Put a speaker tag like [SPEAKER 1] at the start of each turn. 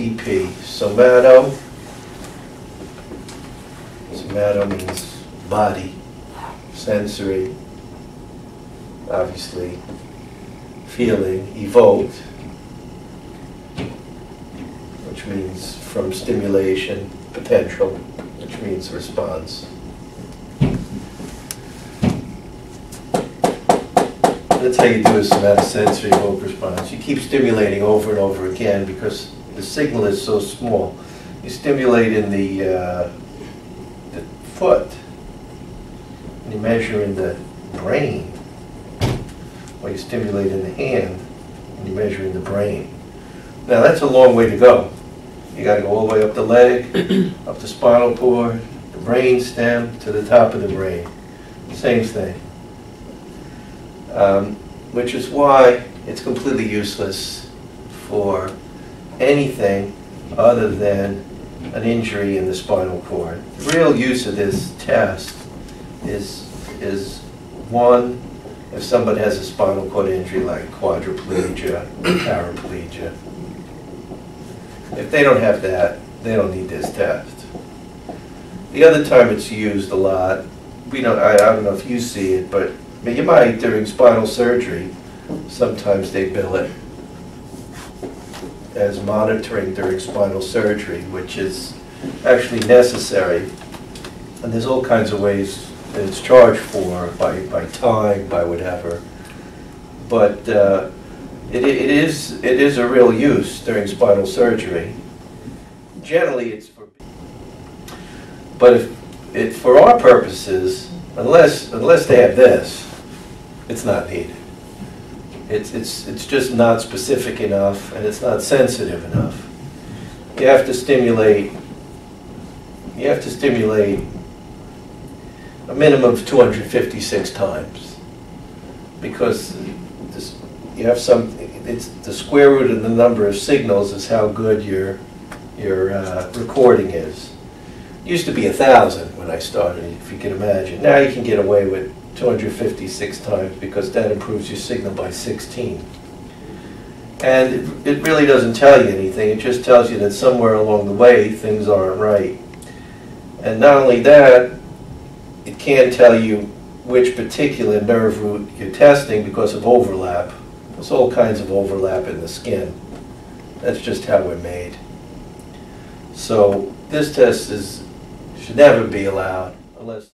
[SPEAKER 1] SSEP, somato. Somato means body, sensory, obviously feeling, evoked, which means from stimulation, potential, which means response. That's how you do a somatosensory evoke response. You keep stimulating over and over again because the signal is so small. You stimulate in the foot, and you measure in the brain, or you stimulate in the hand, and you measure in the brain. Now that's a long way to go. You got to go all the way up the leg, up the spinal cord, the brain stem, to the top of the brain. Same thing. Which is why it's completely useless for anything other than an injury in the spinal cord. The real use of this test is one, if somebody has a spinal cord injury like quadriplegia, paraplegia. If they don't have that, they don't need this test. The other time it's used a lot, I don't know if you see it, but you might, during spinal surgery, sometimes they bill it as monitoring during spinal surgery, which is actually necessary. And there's all kinds of ways that it's charged for, by time, by whatever. But it is a real use during spinal surgery. Generally, it's for. But for our purposes, unless they have this, it's not needed. It's just not specific enough, and it's not sensitive enough. You have to stimulate a minimum of 256 times, because you have it's the square root of the number of signals is how good your recording is. It used to be 1,000 when I started, if you can imagine. Now you can get away with 256 times because that improves your signal by 16. And it really doesn't tell you anything. It just tells you that somewhere along the way things aren't right. And not only that, it can tell you which particular nerve root you're testing because of overlap. There's all kinds of overlap in the skin. That's just how we're made. So this test should never be allowed unless